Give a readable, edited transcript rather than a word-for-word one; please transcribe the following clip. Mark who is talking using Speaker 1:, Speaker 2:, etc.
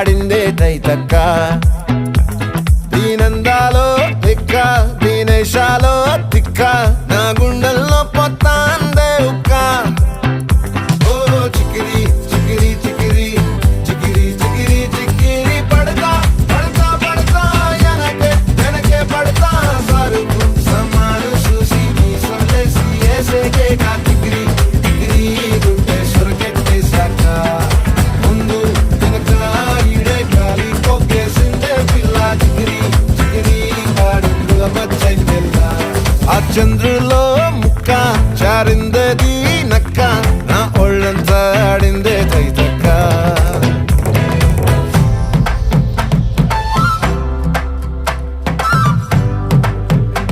Speaker 1: ఆడిందే తైతక్క దీనందాలో తిక్క దీనేశాలో తిక్క నా గుండెల్లో పొత్తాందే ఉక్క ఓ చికిరి చికిరి చికిరి చికిరి చికిరి చికిరి పడతా పడతా పడతా వెనకే పడతా సరుకు సమాను చూసి నీ సొల్లేసి ఏసేకే కా చికిరి చికిరి గుండె సొరకెట్టేశాక ముందు వెనక ఈడే గాలి కొక్కేసిందే పిల్ల చికిరి చికిరి ఆడుగుల మచ్చై పిల్ల ఆ చంద్రులో ముక్క చారిందే నక్క నా ఒళ్ళంతా ఆడిందే తైత